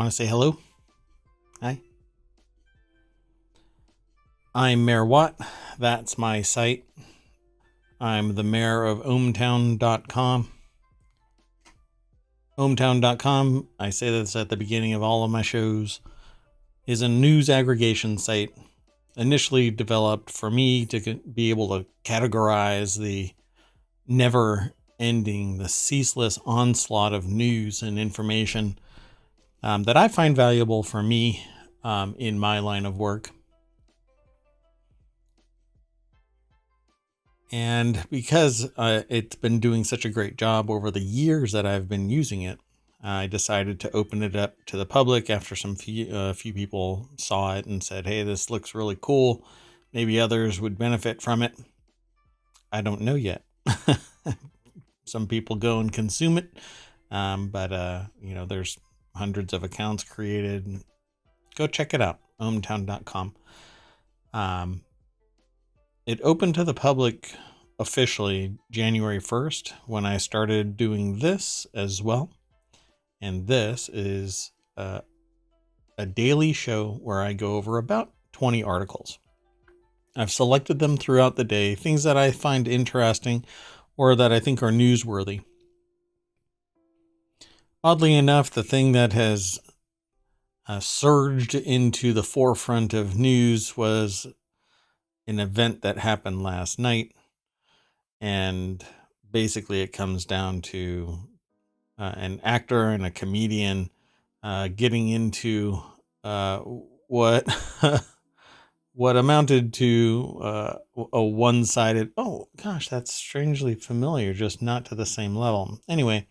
want to say hello? Hi. I'm Mayor Watt. That's my site. I'm the mayor of ohmTown.com. ohmTown.com, I say this at the beginning of all of my shows, is a news aggregation site initially developed for me to be able to categorize the never ending, the ceaseless onslaught of news and information that I find valuable for me in my line of work. And because it's been doing such a great job over the years that I've been using it, I decided to open it up to the public after a few people saw it and said, hey, this looks really cool. Maybe others would benefit from it. I don't know yet. Some people go and consume it. But there's hundreds of accounts created. Go check it out, ohmTown.com. It opened to the public officially January 1st when I started doing this as well. And this is a daily show where I go over about 20 articles. I've selected them throughout the day, things that I find interesting or that I think are newsworthy. Oddly enough, the thing that has surged into the forefront of news was an event that happened last night. And basically it comes down to an actor and a comedian getting into what what amounted to a one-sided, oh gosh, that's strangely familiar, just not to the same level. Anyway,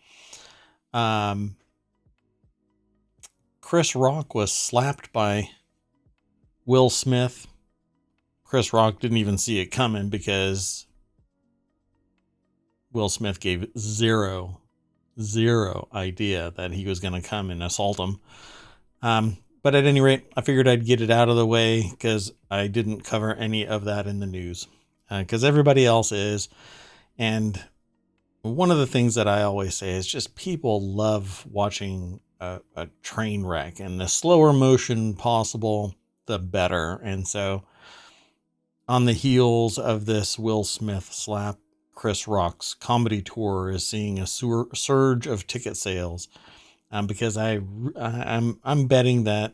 Chris Rock was slapped by Will Smith. Chris Rock didn't even see it coming because Will Smith gave zero idea that he was going to come and assault him. But at any rate, I figured I'd get it out of the way because I didn't cover any of that in the news because everybody else is. And one of the things that I always say is just people love watching a train wreck, and the slower motion possible, the better. And so on the heels of this Will Smith slap, Chris Rock's comedy tour is seeing a surge of ticket sales because I'm betting that,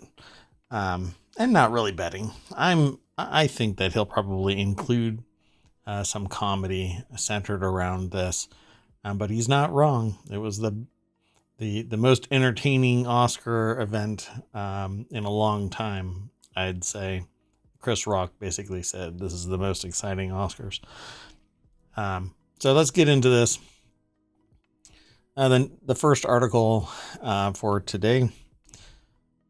and not really betting. I think that he'll probably include some comedy centered around this, but he's not wrong. It was the most entertaining Oscar event in a long time, I'd say. Chris Rock basically said this is the most exciting Oscars. So let's get into this. Then the first article for today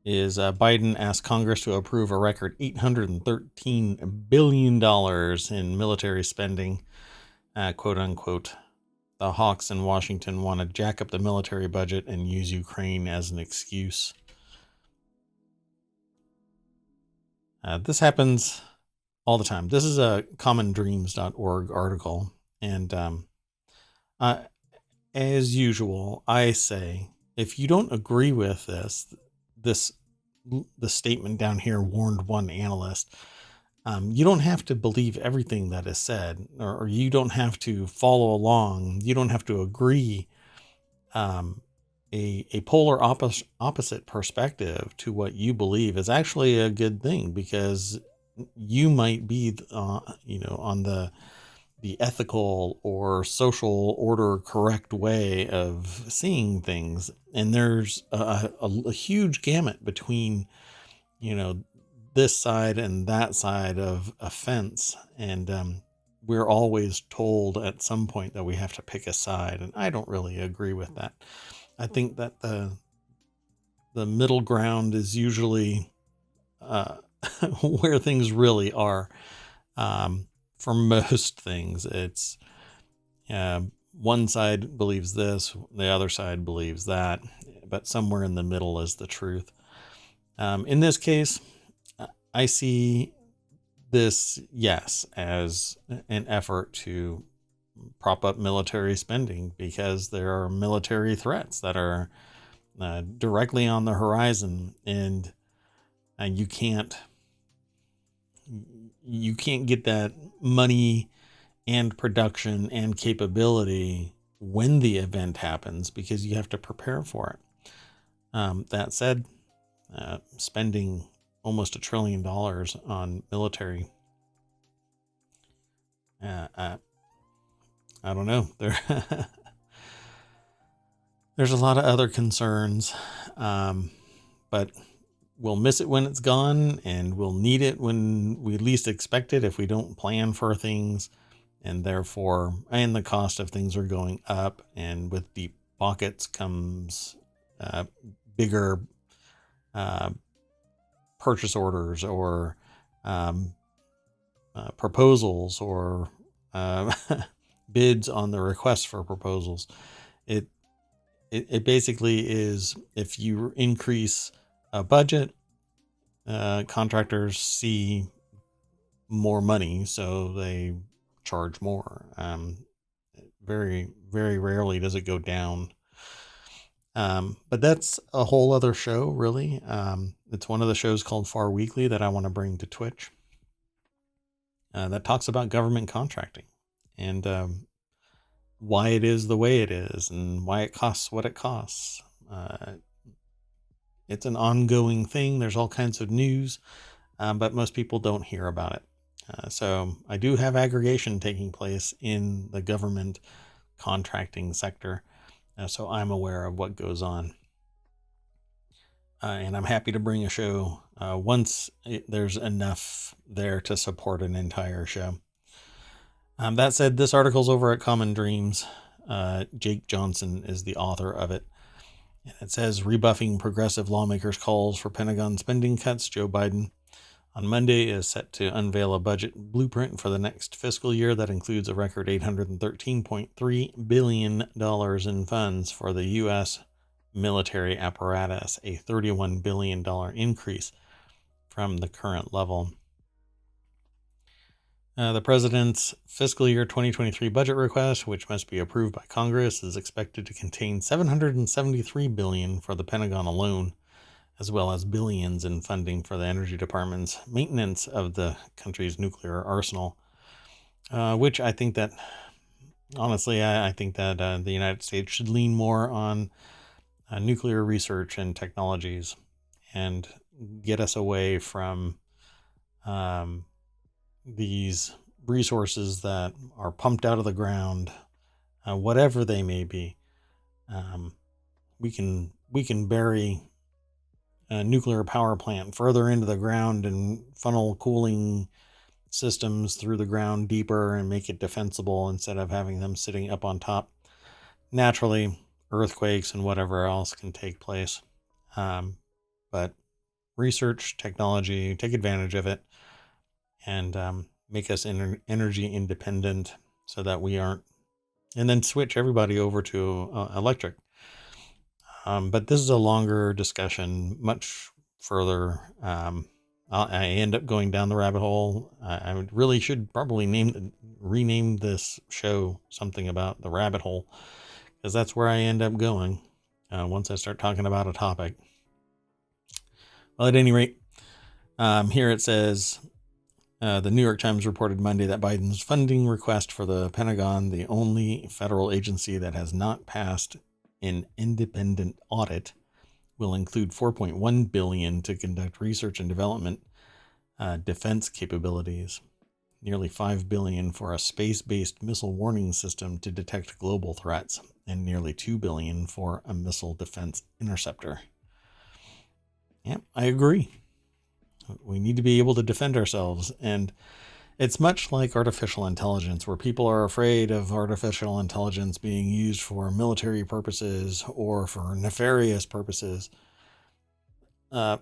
is Biden asked Congress to approve a record $813 billion in military spending, quote unquote. The hawks in Washington want to jack up the military budget and use Ukraine as an excuse. This happens all the time. This is a commondreams.org article. And as usual, I say, if you don't agree with the statement down here warned one analyst, you don't have to believe everything that is said, or you don't have to follow along. You don't have to agree. A polar opposite perspective to what you believe is actually a good thing, because you might be, on the ethical or social order correct way of seeing things. And there's a huge gamut between, this side and that side of a fence. And we're always told at some point that we have to pick a side. And I don't really agree with that. I think that the middle ground is usually where things really are. For most things, it's one side believes this, the other side believes that, but somewhere in the middle is the truth. In this case, I see this, yes, as an effort to prop up military spending because there are military threats that are directly on the horizon, and you can't get that money and production and capability when the event happens, because you have to prepare for it. That said, spending almost $1 trillion on military, I don't know. There's a lot of other concerns, but we'll miss it when it's gone, and we'll need it when we least expect it if we don't plan for things. And therefore, and the cost of things are going up, and with deep pockets comes bigger purchase orders, or proposals, or bids on the request for proposals. It basically is, if you increase a budget, contractors see more money, so they charge more. Very, very rarely does it go down. But that's a whole other show, really. It's one of the shows called Far Weekly that I want to bring to Twitch, that talks about government contracting, and why it is the way it is, and why it costs what it costs. It's an ongoing thing. There's all kinds of news, but most people don't hear about it. So I do have aggregation taking place in the government contracting sector. So I'm aware of what goes on. And I'm happy to bring a show once there's enough there to support an entire show. That said, this article's over at Common Dreams. Jake Johnson is the author of it. And it says, rebuffing progressive lawmakers' calls for Pentagon spending cuts, Joe Biden on Monday is set to unveil a budget blueprint for the next fiscal year that includes a record $813.3 billion in funds for the U.S. military apparatus, a $31 billion increase from the current level. The president's fiscal year 2023 budget request, which must be approved by Congress, is expected to contain $773 billion for the Pentagon alone, as well as billions in funding for the Energy Department's maintenance of the country's nuclear arsenal, which I think that, honestly, I think that the United States should lean more on nuclear research and technologies, and get us away from these resources that are pumped out of the ground, whatever they may be. We can bury a nuclear power plant further into the ground and funnel cooling systems through the ground deeper and make it defensible, instead of having them sitting up on top. Naturally, earthquakes and whatever else can take place. But research, technology, take advantage of it, and make us energy independent, so that we aren't, and then switch everybody over to electric. But this is a longer discussion, much further. I end up going down the rabbit hole. I really should probably rename this show something about the rabbit hole, because that's where I end up going once I start talking about a topic. Well, at any rate, here it says, the New York Times reported Monday that Biden's funding request for the Pentagon, the only federal agency that has not passed an independent audit, will include $4.1 billion to conduct research and development, defense capabilities, nearly $5 billion for a space-based missile warning system to detect global threats, and nearly $2 billion for a missile defense interceptor. Yeah, I agree. We need to be able to defend ourselves. And it's much like artificial intelligence, where people are afraid of artificial intelligence being used for military purposes or for nefarious purposes.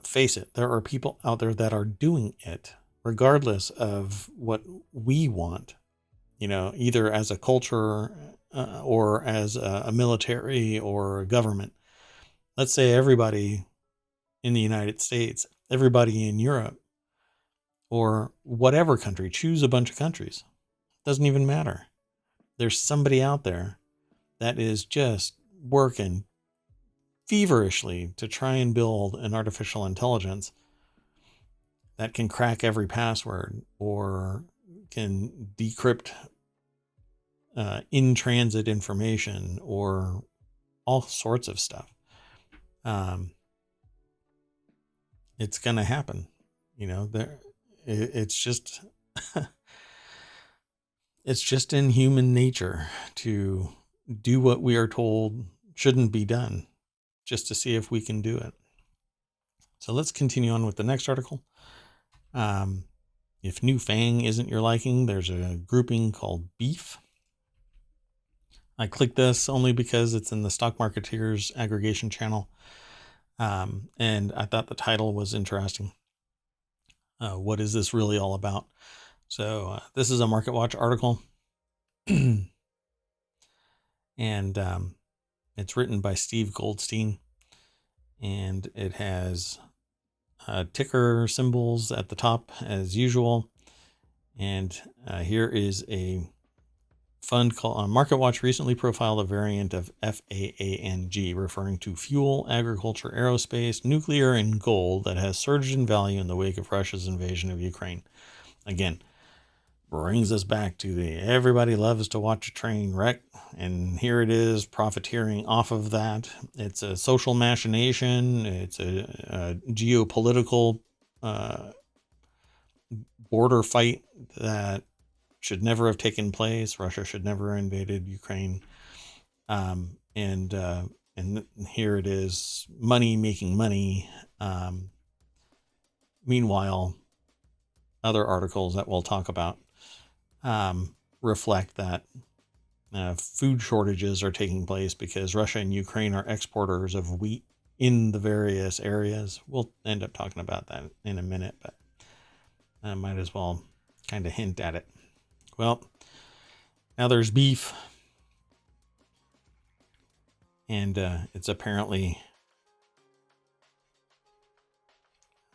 Face it, there are people out there that are doing it regardless of what we want, either as a culture or as a military or a government. Let's say everybody in the United States, everybody in Europe, or whatever country, choose a bunch of countries. Doesn't even matter. There's somebody out there that is just working feverishly to try and build an artificial intelligence that can crack every password or can decrypt in-transit information or all sorts of stuff. It's going to happen. It's just it's just in human nature to do what we are told shouldn't be done, just to see if we can do it. So let's continue on with the next article. If New Fang isn't your liking, there's a grouping called Beef. I clicked this only because it's in the Stock Marketeers aggregation channel. And I thought the title was interesting. What is this really all about? So this is a MarketWatch article. And it's written by Steve Goldstein. And it has ticker symbols at the top as usual. And here is a fund called MarketWatch recently profiled a variant of FAANG, referring to fuel, agriculture, aerospace, nuclear, and gold that has surged in value in the wake of Russia's invasion of Ukraine. Again, brings us back to the everybody loves to watch a train wreck, and here it is profiteering off of that. It's a social machination. It's a geopolitical border fight that should never have taken place. Russia should never have invaded Ukraine. And here it is, money making money. Meanwhile, other articles that we'll talk about reflect that food shortages are taking place because Russia and Ukraine are exporters of wheat in the various areas. We'll end up talking about that in a minute, but I might as well kind of hint at it. Well, now there's Beef, and it's apparently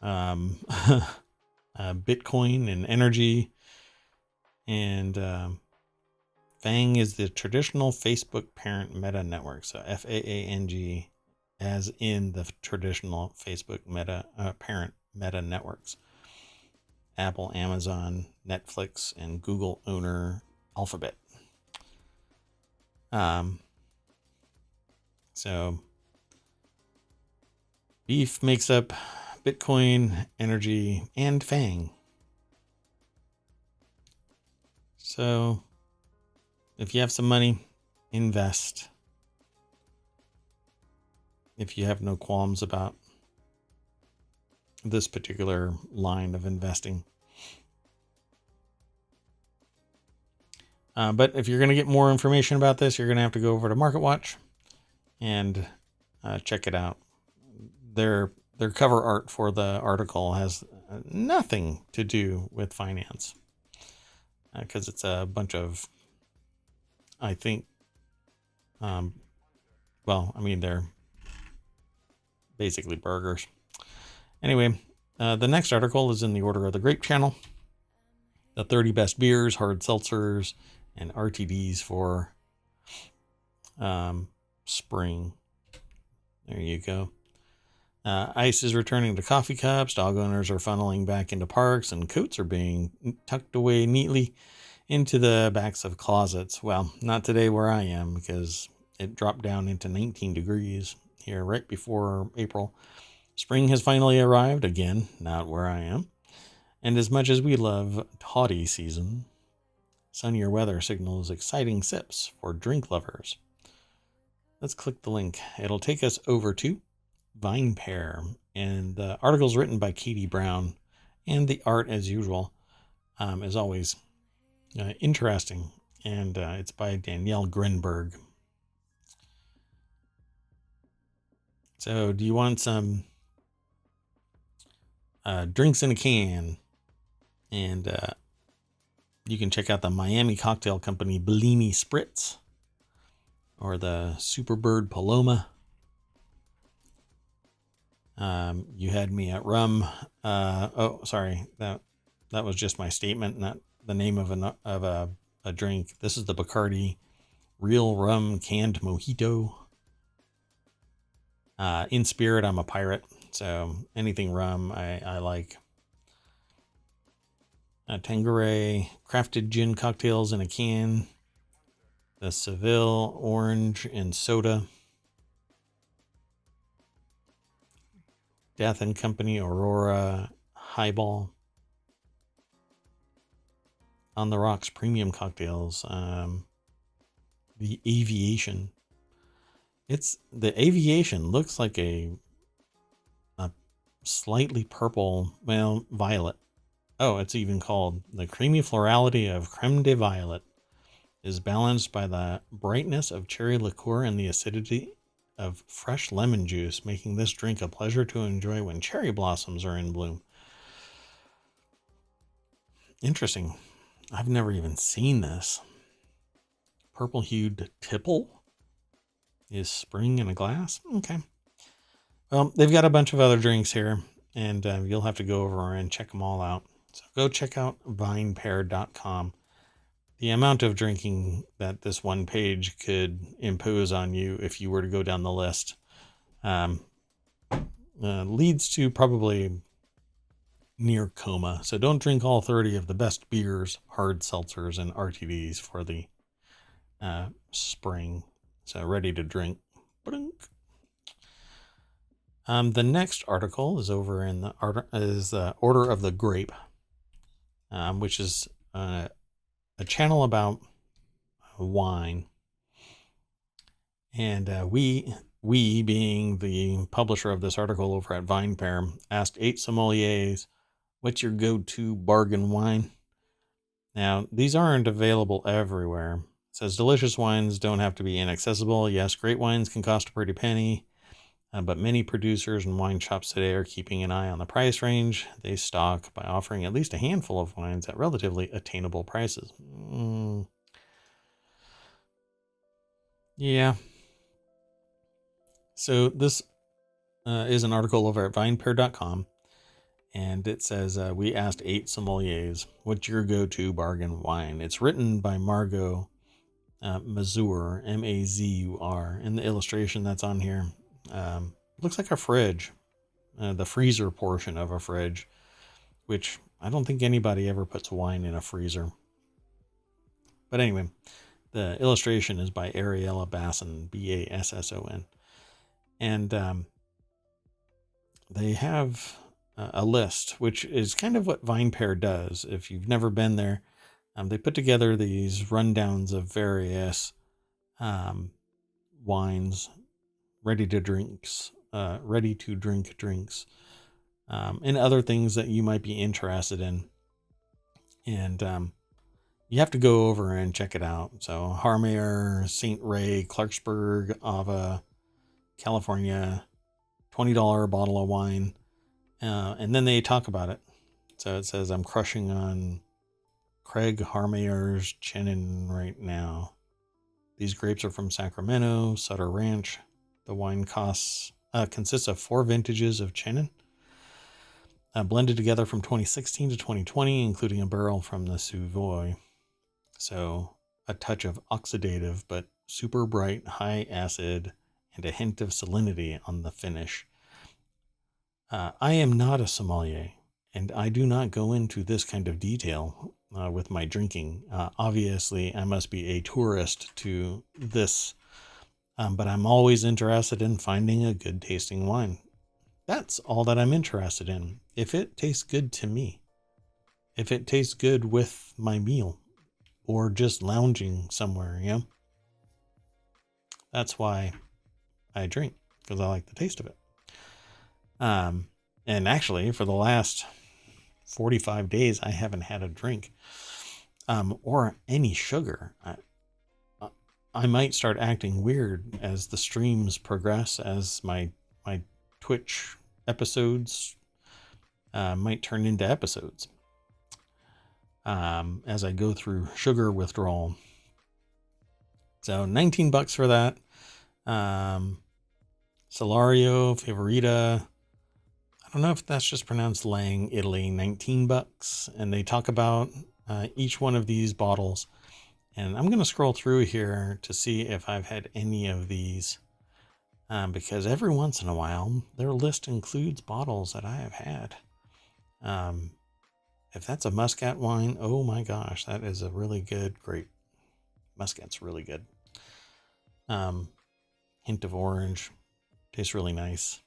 Bitcoin and energy, and Fang is the traditional Facebook parent Meta network. So FAANG, as in the traditional Facebook parent Meta networks. Apple, Amazon, Netflix, and Google owner Alphabet. So Beef makes up Bitcoin, energy, and Fang. So if you have some money, invest. If you have no qualms about this particular line of investing. But if you're going to get more information about this, you're going to have to go over to MarketWatch and check it out. Their cover art for the article has nothing to do with finance because it's a bunch of, I think, they're basically burgers. Anyway, the next article is in the Order of the Grape channel. The 30 best beers, hard seltzers, and RTDs for spring. There you go. Ice is returning to coffee cups. Dog owners are funneling back into parks, and coats are being tucked away neatly into the backs of closets. Well, not today where I am because it dropped down into 19 degrees here right before April. Spring has finally arrived, again, not where I am. And as much as we love toddy season, sunnier weather signals exciting sips for drink lovers. Let's click the link. It'll take us over to Vine Pair. And the article's written by Katie Brown. And the art, as usual, is always interesting. And it's by Danielle Grinberg. So do you want some drinks in a can? And you can check out the Miami Cocktail Company Bellini Spritz or the Superbird Paloma. You had me at rum. Sorry. That was just my statement, not the name of a drink. This is the Bacardi Real Rum Canned Mojito. In spirit, I'm a pirate, so anything rum I like. Tanqueray, crafted gin cocktails in a can. The Seville, orange and soda. Death and Company, Aurora, highball. On the Rocks, premium cocktails. The Aviation. The Aviation looks like a slightly purple, well, violet. Oh, it's even called the creamy florality of creme de violet is balanced by the brightness of cherry liqueur and the acidity of fresh lemon juice, making this drink a pleasure to enjoy when cherry blossoms are in bloom. Interesting. I've never even seen this. Purple hued tipple is spring in a glass. Okay. Well, they've got a bunch of other drinks here, and you'll have to go over and check them all out. So go check out vinepair.com. The amount of drinking that this one page could impose on you if you were to go down the list leads to probably near coma. So don't drink all 30 of the best beers, hard seltzers, and RTDs for the spring. So ready to drink. The next article is over in the Order of the Grape, which is a channel about wine. And we being the publisher of this article over at VinePair, asked 8 sommeliers, what's your go-to bargain wine? Now, these aren't available everywhere. It says delicious wines don't have to be inaccessible. Yes, great wines can cost a pretty penny. But many producers and wine shops today are keeping an eye on the price range they stock by offering at least a handful of wines at relatively attainable prices. Yeah. So this is an article over at vinepair.com, and it says, we asked 8 sommeliers, what's your go-to bargain wine? It's written by Margot Mazur, M-A-Z-U-R, and the illustration that's on here looks like a fridge, the freezer portion of a fridge, which I don't think anybody ever puts wine in a freezer. But anyway, the illustration is by Ariella Basson, B-A-S-S-O-N. And they have a list, which is kind of what VinePair does. If you've never been there, they put together these rundowns of various wines, ready to drink drinks, and other things that you might be interested in. And you have to go over and check it out. So Harmeyer, St. Ray, Clarksburg, Ava, California, $20 bottle of wine. And then they talk about it. So it says, I'm crushing on Craig Harmeyer's Chenin right now. These grapes are from Sacramento, Sutter Ranch. The wine consists of 4 vintages of Chenin, blended together from 2016 to 2020, including a barrel from the Savoy. So a touch of oxidative, but super bright, high acid, and a hint of salinity on the finish. I am not a sommelier, and I do not go into this kind of detail with my drinking. Obviously, I must be a tourist to this, but I'm always interested in finding a good tasting wine. That's all that I'm interested in. If it tastes good to me, if it tastes good with my meal, or just lounging somewhere, that's why I drink, because I like the taste of it. And actually, for the last 45 days, I haven't had a drink, or any sugar. I might start acting weird as the streams progress, as my Twitch episodes might turn into episodes as I go through sugar withdrawal. So $19 for that. Solario Favorita. I don't know if that's just pronounced Lang, Italy, $19. And they talk about each one of these bottles. And I'm going to scroll through here to see if I've had any of these because every once in a while, their list includes bottles that I have had. If that's a Muscat wine, oh my gosh, that is a really good grape. Muscat's really good. Hint of orange. Tastes really nice.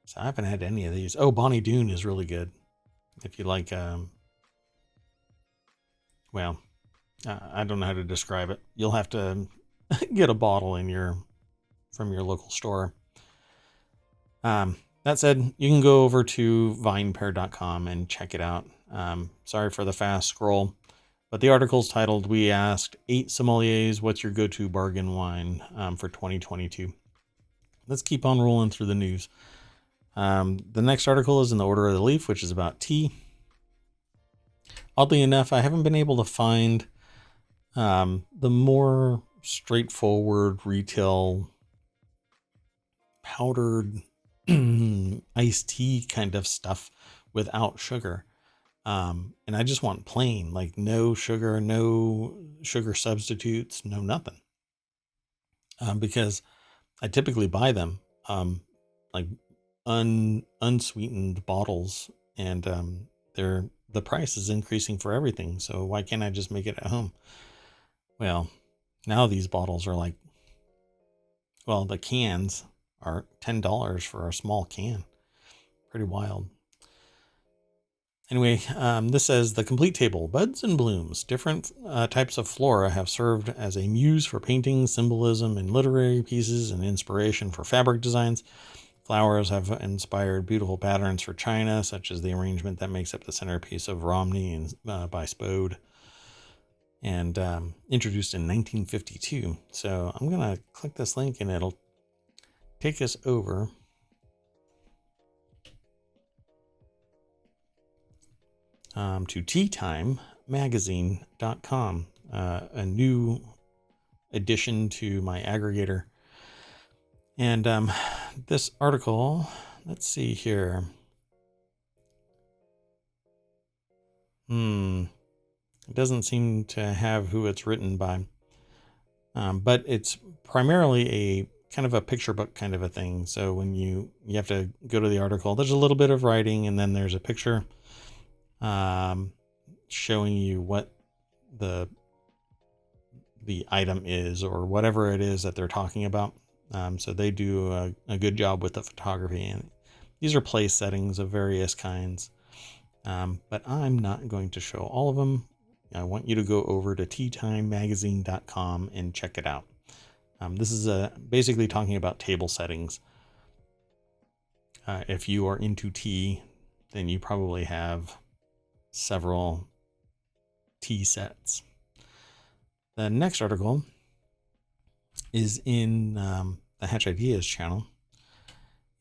So I haven't had any of these. Oh, Bonnie Doon is really good. If you like, well, I don't know how to describe it. You'll have to get a bottle from your local store. That said, you can go over to vinepair.com and check it out. Sorry for the fast scroll, but the article's titled, "We Asked 8 Sommeliers What's Your Go-To Bargain Wine for 2022." Let's keep on rolling through the news. The next article is in the Order of the Leaf, which is about tea. Oddly enough, I haven't been able to find the more straightforward retail powdered iced tea kind of stuff without sugar. And I just want plain, like no sugar substitutes, no nothing. Because I typically buy them like unsweetened bottles, and the price is increasing for everything. So why can't I just make it at home? Well, now these bottles are like, well, the cans are $10 for a small can. Pretty wild. Anyway, this says the complete table, buds and blooms. Different types of flora have served as a muse for painting, symbolism in literary pieces, and inspiration for fabric designs. Flowers have inspired beautiful patterns for china, such as the arrangement that makes up the centerpiece of Romney by Spode, and introduced in 1952. So I'm going to click this link and it'll take us over to teatimemagazine.com, a new addition to my aggregator. And this article, let's see here. It doesn't seem to have who it's written by, but it's primarily a kind of a picture book kind of a thing. So when you have to go to the article, there's a little bit of writing, and then there's a picture showing you what the item is or whatever it is that they're talking about. So they do a good job with the photography, and these are place settings of various kinds. But I'm not going to show all of them. I want you to go over to teatimemagazine.com and check it out. This is basically talking about table settings. If you are into tea, then you probably have several tea sets. The next article is in the Hatch Ideas channel,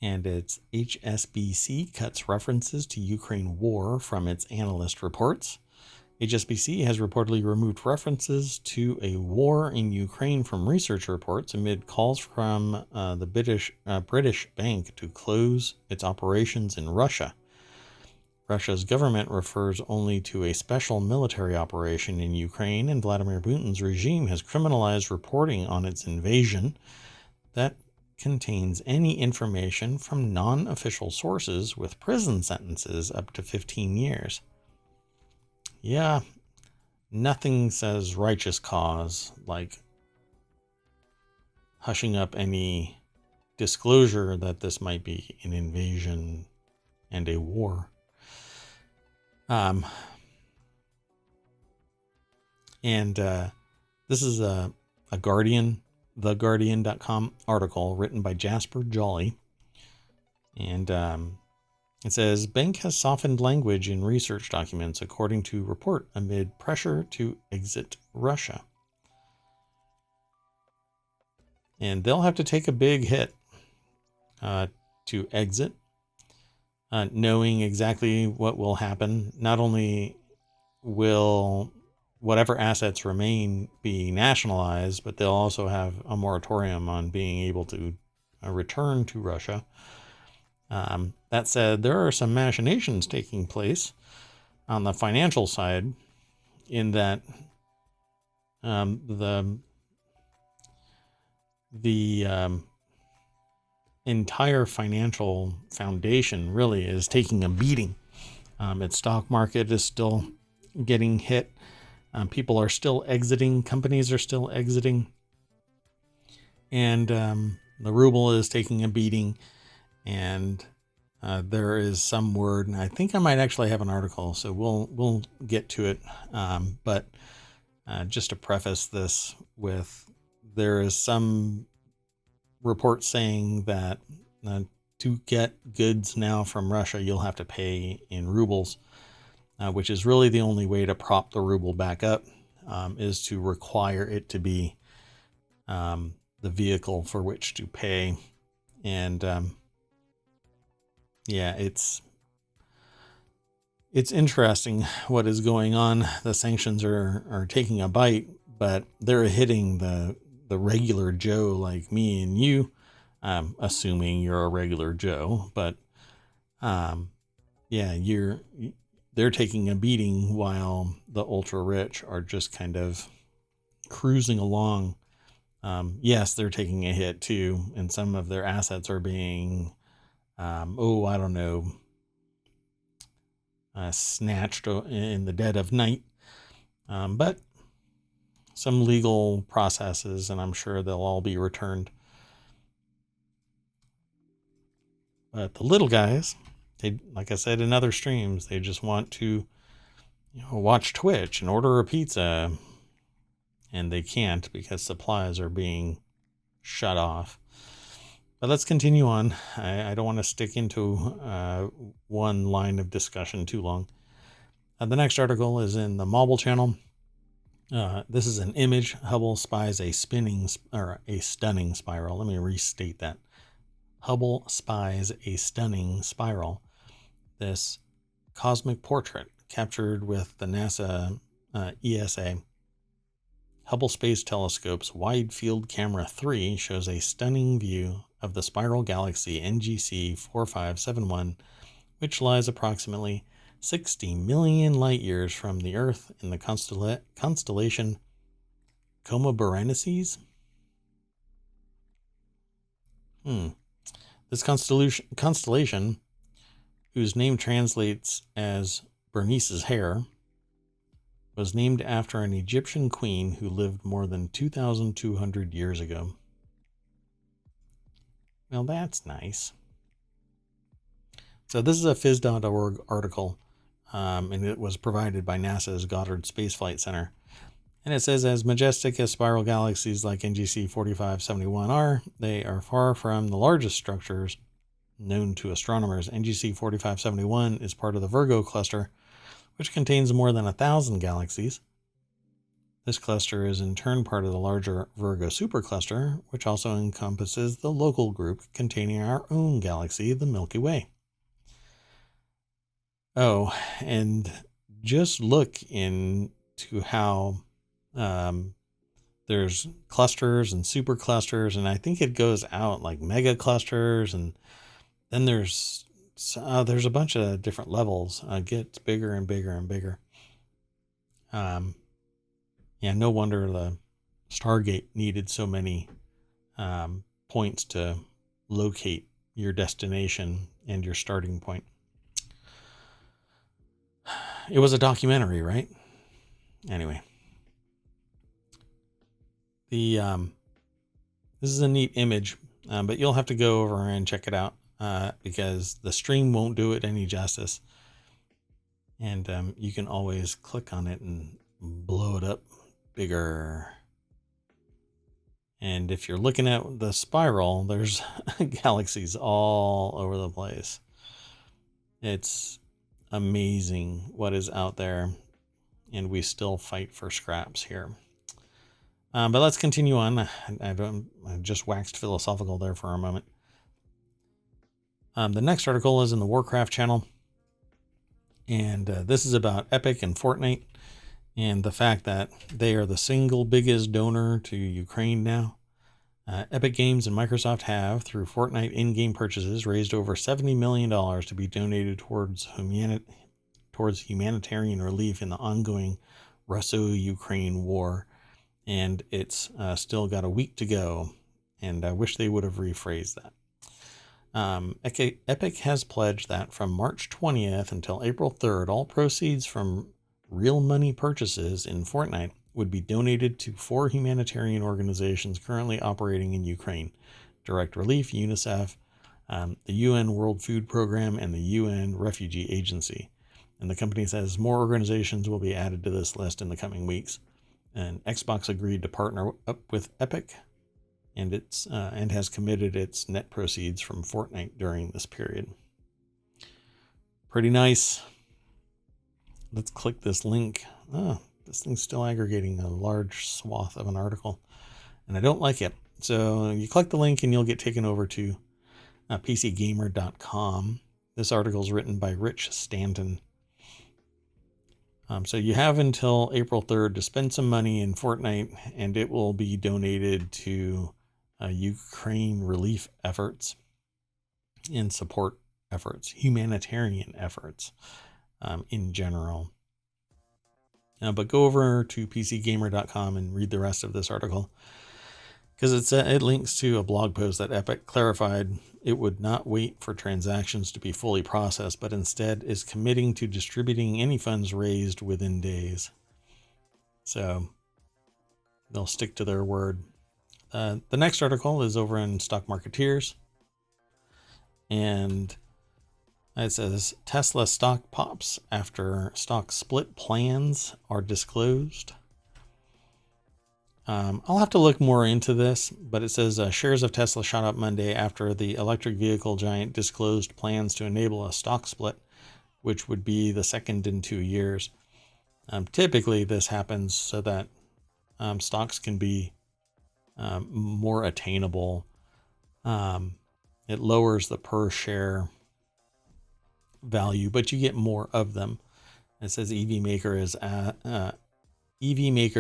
and it's HSBC cuts references to Ukraine war from its analyst reports. HSBC has reportedly removed references to a war in Ukraine from research reports amid calls from the British bank to close its operations in Russia. Russia's government refers only to a special military operation in Ukraine, and Vladimir Putin's regime has criminalized reporting on its invasion that contains any information from non-official sources with prison sentences up to 15 years. Yeah, nothing says righteous cause like hushing up any disclosure that this might be an invasion and a war. This is a Guardian, theguardian.com article written by Jasper Jolly. And it says, bank has softened language in research documents, according to report, amid pressure to exit Russia. And they'll have to take a big hit to exit, knowing exactly what will happen. Not only will whatever assets remain be nationalized, but they'll also have a moratorium on being able to return to Russia. That said, there are some machinations taking place on the financial side, in that the entire financial foundation really is taking a beating. Its stock market is still getting hit. People are still exiting. Companies are still exiting. And the ruble is taking a beating. And there is some word, and I think I might actually have an article, so we'll get to it. But just to preface this with, there is some report saying that to get goods now from Russia, you'll have to pay in rubles, which is really the only way to prop the ruble back up, is to require it to be the vehicle for which to pay. And yeah, it's interesting what is going on. The sanctions are taking a bite, but they're hitting the regular Joe like me and you, assuming you're a regular Joe. But yeah, they're taking a beating while the ultra rich are just kind of cruising along. Yes, they're taking a hit too, and some of their assets are being I don't know, snatched in the dead of night. But some legal processes, and I'm sure they'll all be returned. But the little guys, they, like I said in other streams, they just want to watch Twitch and order a pizza, and they can't because supplies are being shut off. But let's continue on. I don't want to stick into one line of discussion too long. The next article is in the Mobile channel. This is an image. Hubble spies a stunning spiral. Let me restate that. Hubble spies a stunning spiral. This cosmic portrait captured with the NASA ESA Hubble Space Telescope's Wide Field Camera 3 shows a stunning view of the spiral galaxy NGC 4571, which lies approximately 60 million light years from the Earth in the constellation Coma Berenices. This constellation, whose name translates as Bernice's hair, was named after an Egyptian queen who lived more than 2,200 years ago. Well, that's nice. So this is a phys.org article, and it was provided by NASA's Goddard Space Flight Center. And it says, as majestic as spiral galaxies like NGC 4571 are, they are far from the largest structures known to astronomers. NGC 4571 is part of the Virgo cluster, which contains more than 1,000 galaxies. This cluster is in turn part of the larger Virgo supercluster, which also encompasses the local group containing our own galaxy, the Milky Way. Oh, and just look into how there's clusters and superclusters, and I think it goes out like mega clusters, and then there's a bunch of different levels. It gets bigger and bigger and bigger. Yeah, no wonder the Stargate needed so many points to locate your destination and your starting point. It was a documentary, right? Anyway, this is a neat image, but you'll have to go over and check it out because the stream won't do it any justice. And you can always click on it and blow it up bigger. And if you're looking at the spiral, there's galaxies all over the place. It's amazing what is out there, and we still fight for scraps here. But let's continue on. I just waxed philosophical there for a moment. The next article is in the Warcraft channel, and this is about Epic and Fortnite, and the fact that they are the single biggest donor to Ukraine now. Epic Games and Microsoft have, through Fortnite in-game purchases, raised over $70 million to be donated towards humanitarian relief in the ongoing Russo-Ukraine war. And it's still got a week to go, and I wish they would have rephrased that. Epic has pledged that from March 20th until April 3rd, all proceeds from real money purchases in Fortnite would be donated to 4 humanitarian organizations currently operating in Ukraine: Direct Relief, UNICEF, the UN World Food Program, and the UN Refugee Agency. And the company says more organizations will be added to this list in the coming weeks. And Xbox agreed to partner up with Epic, and has committed its net proceeds from Fortnite during this period. Pretty nice. Let's click this link. Oh, this thing's still aggregating a large swath of an article, and I don't like it. So you click the link and you'll get taken over to PCGamer.com. This article is written by Rich Stanton. So you have until April 3rd to spend some money in Fortnite, and it will be donated to Ukraine relief efforts and support efforts, humanitarian efforts in general. But go over to PCGamer.com and read the rest of this article, because it links to a blog post that Epic clarified it would not wait for transactions to be fully processed, but instead is committing to distributing any funds raised within days. So they'll stick to their word. The next article is over in Stock Marketeers, and it says Tesla stock pops after stock split plans are disclosed. I'll have to look more into this, but it says shares of Tesla shot up Monday after the electric vehicle giant disclosed plans to enable a stock split, which would be the second in 2 years. Typically, this happens so that stocks can be more attainable. It lowers the per share value, but you get more of them. It says EV Maker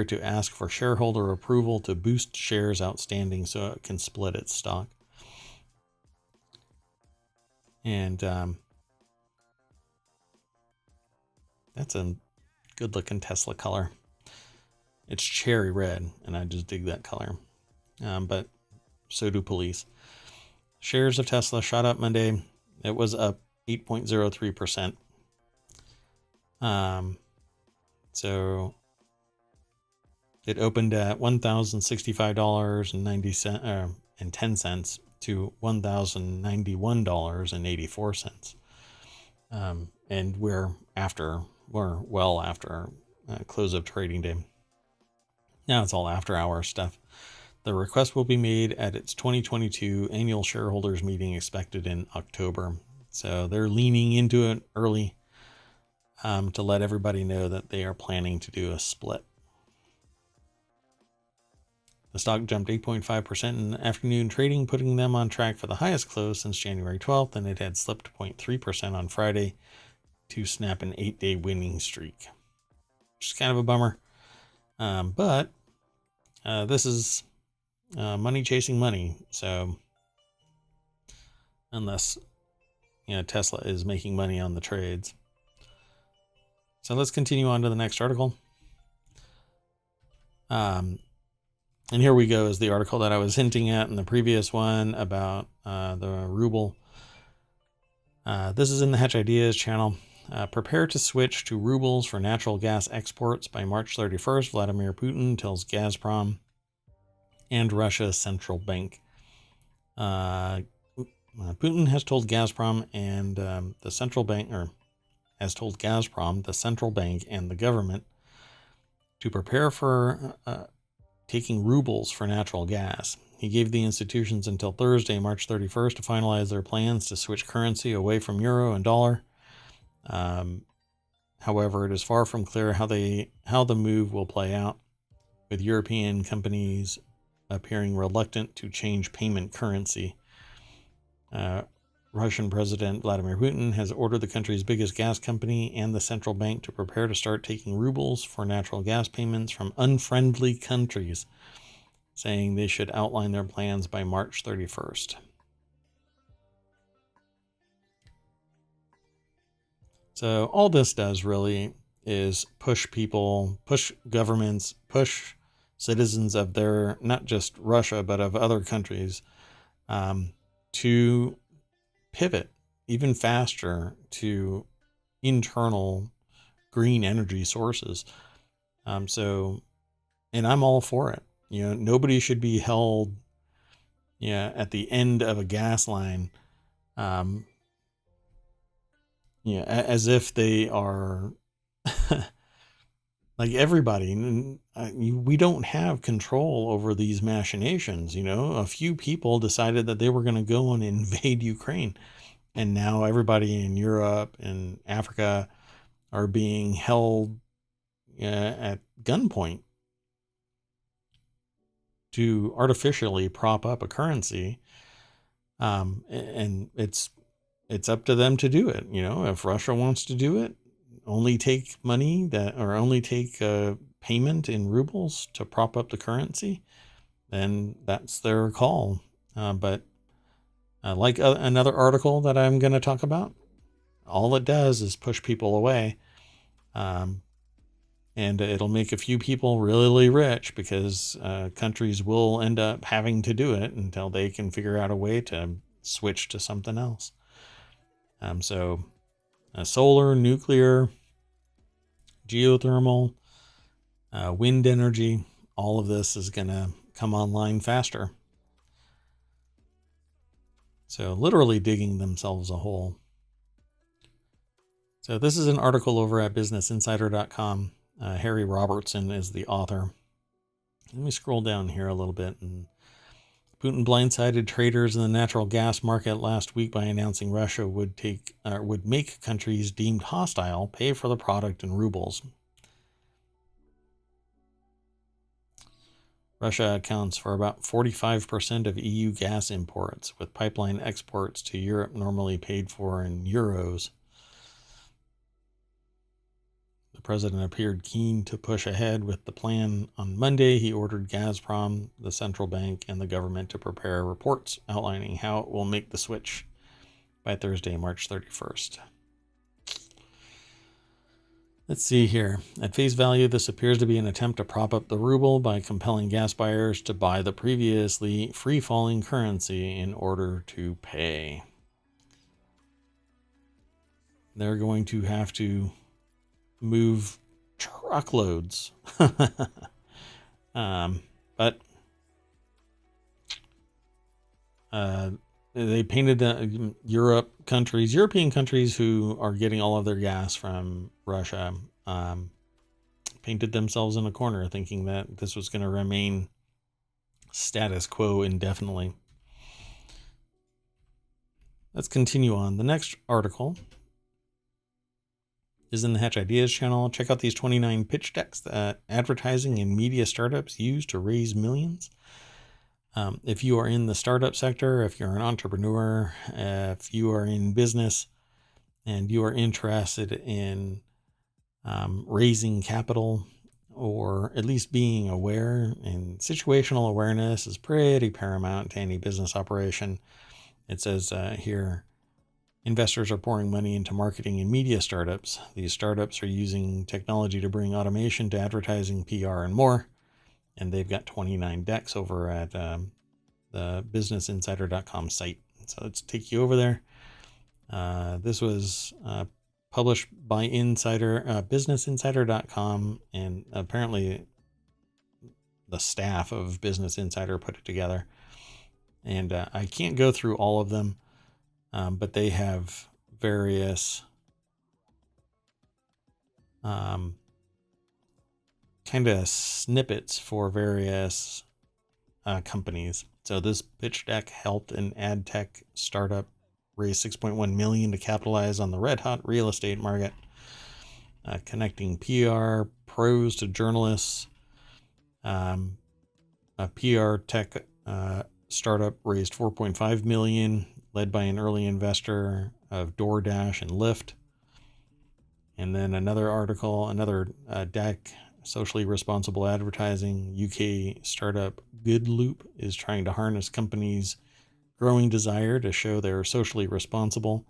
to ask for shareholder approval to boost shares outstanding so it can split its stock. And that's a good looking Tesla color. It's cherry red, and I just dig that color. But so do police. Shares of Tesla shot up Monday. It was up 8.03%. So it opened at $1,065.10 to $1,091.84. And we're well after close of trading day. Now it's all after hours stuff. The request will be made at its 2022 annual shareholders meeting expected in October. So they're leaning into it early to let everybody know that they are planning to do a split. The stock jumped 8.5% in afternoon trading, putting them on track for the highest close since January 12th, and it had slipped 0.3% on Friday to snap an 8-day winning streak, which is kind of a bummer. But this is money chasing money. So unless Tesla is making money on the trades. So let's continue on to the next article. And here we go is the article that I was hinting at in the previous one about the ruble. This is in the Hedge Ideas channel. Prepare to switch to rubles for natural gas exports by March 31st. Vladimir Putin tells Gazprom and Russia's central bank. Putin has told Gazprom and the central bank, or has told Gazprom, the central bank, and the government to prepare for taking rubles for natural gas. He gave the institutions until Thursday, March 31st, to finalize their plans to switch currency away from euro and dollar. However, it is far from clear how the move will play out, with European companies appearing reluctant to change payment currency. Russian President Vladimir Putin has ordered the country's biggest gas company and the central bank to prepare to start taking rubles for natural gas payments from unfriendly countries, saying they should outline their plans by March 31st. So all this does really is push people, push governments, push citizens of their, not just Russia, but of other countries, to pivot even faster to internal green energy sources. And I'm all for it. Nobody should be held, at the end of a gas line, um, as if they are like everybody. And we don't have control over these machinations. A few people decided that they were going to go and invade Ukraine, and now everybody in Europe and Africa are being held at gunpoint to artificially prop up a currency. And it's up to them to do it. If Russia wants to do it, only take money only take payment in rubles to prop up the currency, then that's their call. But like another article that I'm going to talk about, all it does is push people away. And it'll make a few people really rich, because countries will end up having to do it until they can figure out a way to switch to something else. So solar, nuclear, geothermal, wind energy, all of this is going to come online faster. So literally digging themselves a hole. So this is an article over at businessinsider.com. Harry Robertson is the author. Let me scroll down here a little bit. And Putin blindsided traders in the natural gas market last week by announcing Russia would make countries deemed hostile pay for the product in rubles. Russia accounts for about 45% of EU gas imports, with pipeline exports to Europe normally paid for in euros. The president appeared keen to push ahead with the plan. On Monday, he ordered Gazprom, the central bank, and the government to prepare reports outlining how it will make the switch by Thursday, March 31st. Let's see here. At face value, this appears to be an attempt to prop up the ruble by compelling gas buyers to buy the previously free-falling currency in order to pay. They're going to have to move truckloads. But they painted the European countries who are getting all of their gas from Russia, painted themselves in a corner, thinking that this was going to remain status quo indefinitely. Let's continue on. The next article is in the Hatch Ideas channel. Check out these 29 pitch decks that advertising and media startups use to raise millions. If you are in the startup sector, if you're an entrepreneur, if you are in business and you are interested in raising capital, or at least being aware, and situational awareness is pretty paramount to any business operation. It says here, investors are pouring money into marketing and media startups. These startups are using technology to bring automation to advertising, PR, and more. And they've got 29 decks over at the businessinsider.com site. So let's take you over there. This was published by businessinsider.com, and apparently the staff of Business Insider put it together. And I can't go through all of them, but they have various kind of snippets for various companies. So this pitch deck helped an ad tech startup raise $6.1 million to capitalize on the red hot real estate market, connecting PR pros to journalists. A PR tech startup raised $4.5 million, led by an early investor of DoorDash and Lyft. And then another deck, socially responsible advertising. UK startup Goodloop is trying to harness companies' growing desire to show they're socially responsible.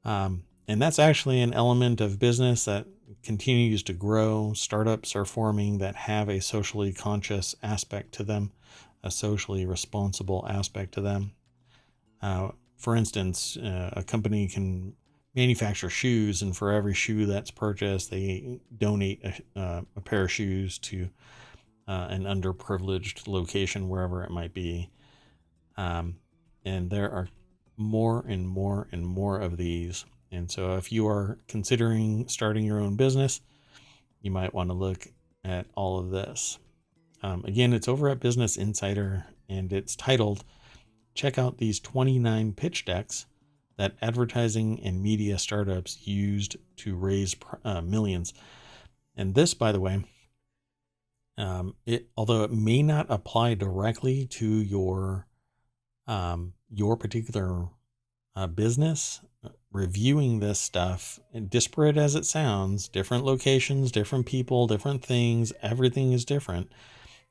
And that's actually an element of business that continues to grow. Startups are forming that have a socially conscious aspect to them, a socially responsible aspect to them. for instance, a company can manufacture shoes, and for every shoe that's purchased, they donate a pair of shoes to an underprivileged location, wherever it might be. And there are more and more and more of these. And so if you are considering starting your own business, you might want to look at all of this. Again, it's over at Business Insider, and it's titled, "Check out these 29 pitch decks that advertising and media startups used to raise millions." And this, by the way, although it may not apply directly to your particular business, reviewing this stuff, and disparate as it sounds, different locations, different people, different things, everything is different.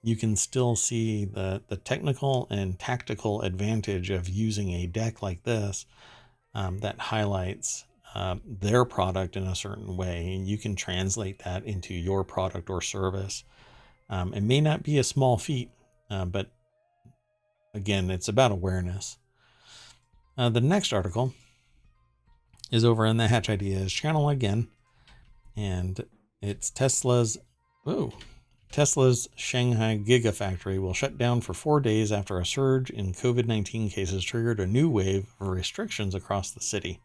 You can still see the technical and tactical advantage of using a deck like this that highlights their product in a certain way, and you can translate that into your product or service. It may not be a small feat, but again, it's about awareness. The next article is over on the Hatch Ideas channel again, and it's Tesla's Shanghai Gigafactory will shut down for 4 days after a surge in COVID-19 cases triggered a new wave of restrictions across the city.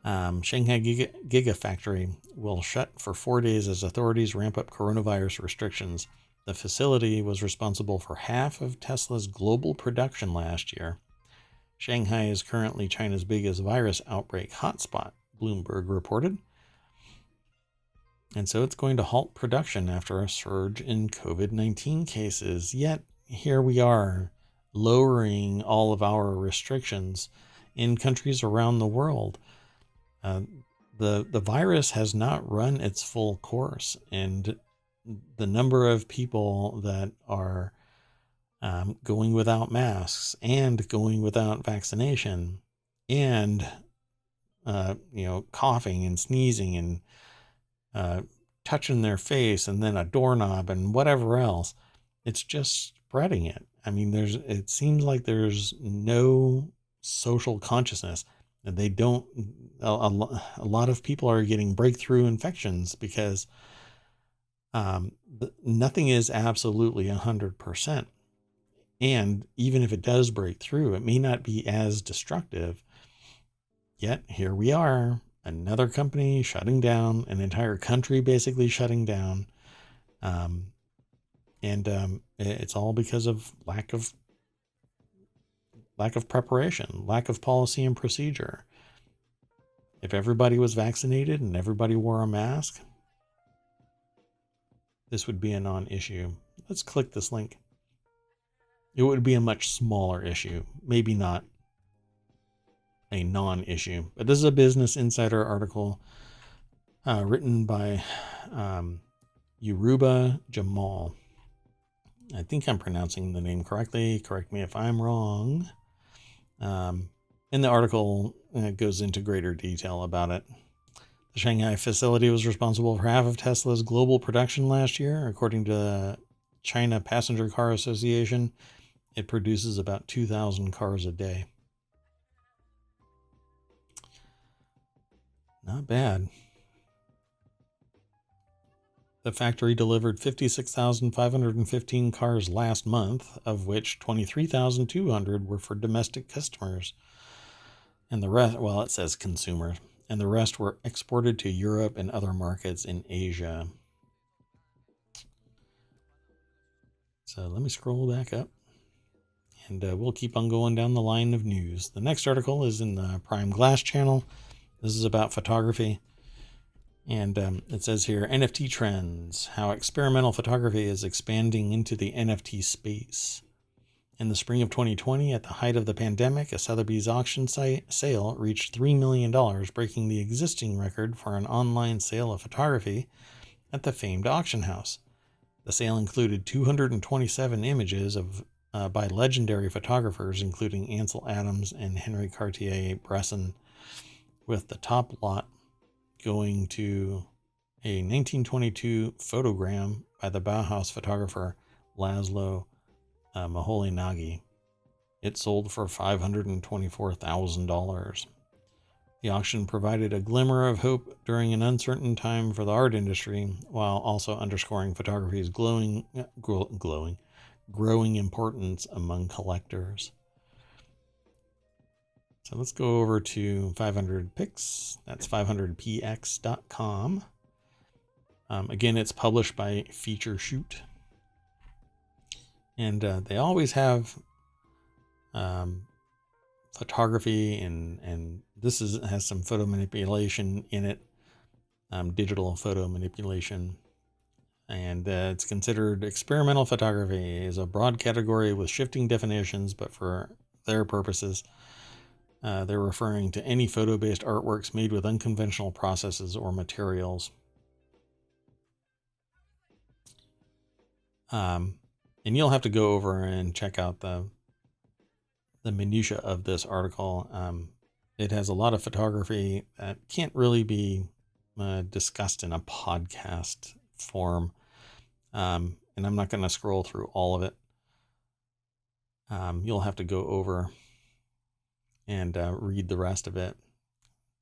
Shanghai Gigafactory will shut for 4 days as authorities ramp up coronavirus restrictions. The facility was responsible for half of Tesla's global production last year. Shanghai is currently China's biggest virus outbreak hotspot, Bloomberg reported. And so it's going to halt production after a surge in COVID-19 cases. Yet here we are, lowering all of our restrictions in countries around the world. The virus has not run its full course, and the number of people that are going without masks and going without vaccination and coughing and sneezing and touching their face and then a doorknob and whatever else, it's just spreading it. I mean, it seems like there's no social consciousness. They don't, a lot of people are getting breakthrough infections because nothing is absolutely 100%. And even if it does break through, it may not be as destructive. Yet here we are, another company shutting down, an entire country basically shutting down. And it's all because of lack of preparation, lack of policy and procedure. If everybody was vaccinated and everybody wore a mask, this would be a non-issue. Let's click this link. It would be a much smaller issue, maybe not a non-issue. But this is a Business Insider article written by Yoruba Jamal. I think I'm pronouncing the name correctly. Correct me if I'm wrong. And the article goes into greater detail about it. The Shanghai facility was responsible for half of Tesla's global production last year. According to the China Passenger Car Association, it produces about 2,000 cars a day. Not bad. The factory delivered 56,515 cars last month, of which 23,200 were for domestic customers. And the rest, well, it says consumers, and the rest were exported to Europe and other markets in Asia. So let me scroll back up, and we'll keep on going down the line of news. The next article is in the Prime Glass channel. This is about photography. And it says here, NFT trends, how experimental photography is expanding into the NFT space. In the spring of 2020, at the height of the pandemic, a Sotheby's auction sale reached $3 million, breaking the existing record for an online sale of photography at the famed auction house. The sale included 227 images by legendary photographers, including Ansel Adams and Henri Cartier-Bresson, with the top lot going to a 1922 photogram by the Bauhaus photographer Laszlo Moholy-Nagy. It sold for $524,000. The auction provided a glimmer of hope during an uncertain time for the art industry, while also underscoring photography's growing importance among collectors. So let's go over to 500pix. That's 500px.com. Again, it's published by Feature Shoot. And they always have photography, and this has some photo manipulation in it, digital photo manipulation. And it's considered experimental photography is a broad category with shifting definitions, but for their purposes, they're referring to any photo-based artworks made with unconventional processes or materials. And you'll have to go over and check out the minutia of this article. It has a lot of photography that can't really be discussed in a podcast form. And I'm not going to scroll through all of it. You'll have to go over and read the rest of it.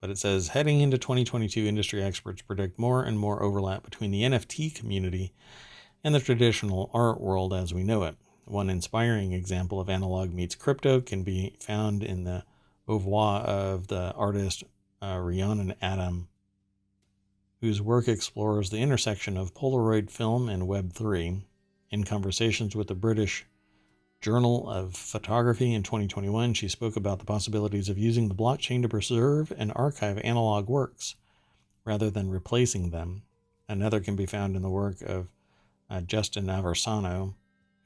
But it says, heading into 2022, industry experts predict more and more overlap between the NFT community and the traditional art world as we know it. One inspiring example of analog meets crypto can be found in the oeuvre of the artist Rhiannon Adam, whose work explores the intersection of Polaroid film and Web3. In conversations with the British Journal of Photography in 2021, she spoke about the possibilities of using the blockchain to preserve and archive analog works rather than replacing them. Another can be found in the work of Justin Aversano,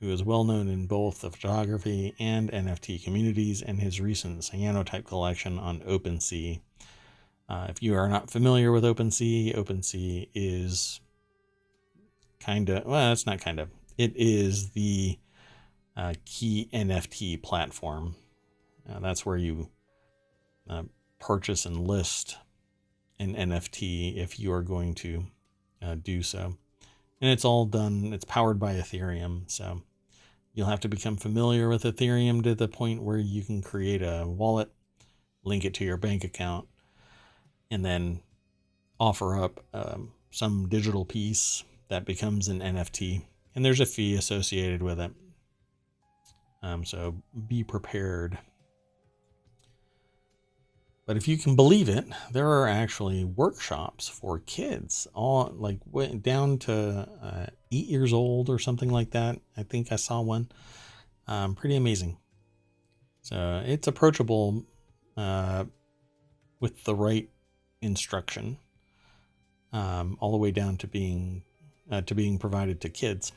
who is well known in both the photography and NFT communities, and his recent cyanotype collection on OpenSea. If you are not familiar with OpenSea is it is the key NFT platform. That's where you purchase and list an NFT if you are going to do so. And it's powered by Ethereum. So you'll have to become familiar with Ethereum to the point where you can create a wallet, link it to your bank account, and then offer up some digital piece that becomes an NFT. And there's a fee associated with it. So be prepared. But if you can believe it, there are actually workshops for kids, all like down to 8 years old or something like that. I think I saw one. Pretty amazing. So it's approachable with the right instruction, all the way down to being provided to kids.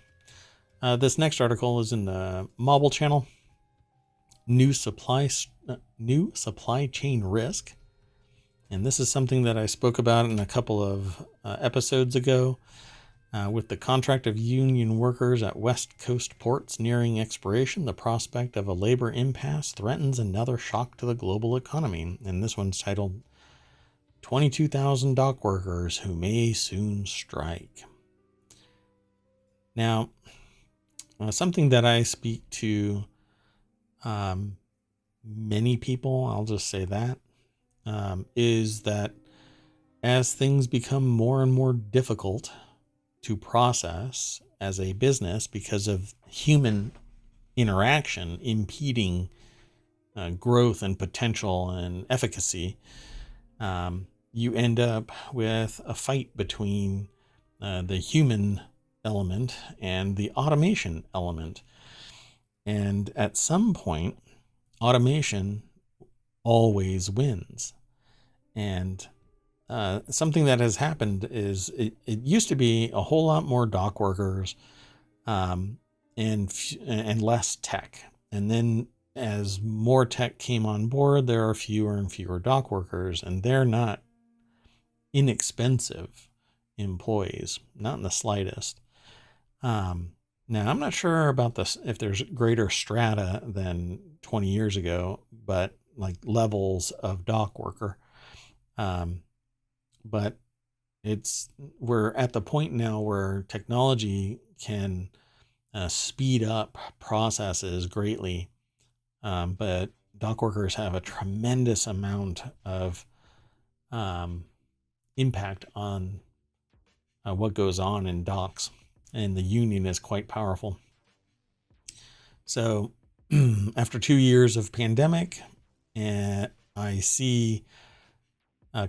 This next article is in the Mobile channel. New supply chain risk. And this is something that I spoke about in a couple of episodes ago with the contract of union workers at West Coast ports nearing expiration. The prospect of a labor impasse threatens another shock to the global economy. And this one's titled 22,000 dock workers who may soon strike. Now, something that I speak to many people, I'll just say that, is that as things become more and more difficult to process as a business because of human interaction impeding growth and potential and efficacy, you end up with a fight between the human element and the automation element. And at some point, automation always wins. And something that has happened is it used to be a whole lot more dock workers and less tech. And then as more tech came on board, there are fewer and fewer dock workers, and they're not inexpensive employees, not in the slightest. Now, I'm not sure about this, if there's greater strata than 20 years ago, but like levels of dock worker. But we're at the point now where technology can speed up processes greatly But dock workers have a tremendous amount of impact on what goes on in docks, and the union is quite powerful. So after 2 years of pandemic, I see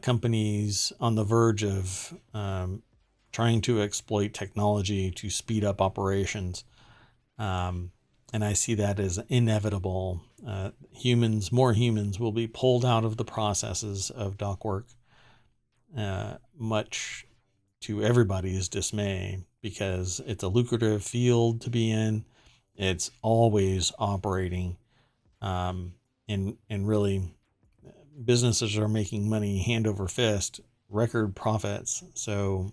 companies on the verge of trying to exploit technology to speed up operations. And I see that as inevitable. More humans will be pulled out of the processes of dock work, much to everybody's dismay, because it's a lucrative field to be in. It's always operating. And really, businesses are making money hand over fist, record profits. So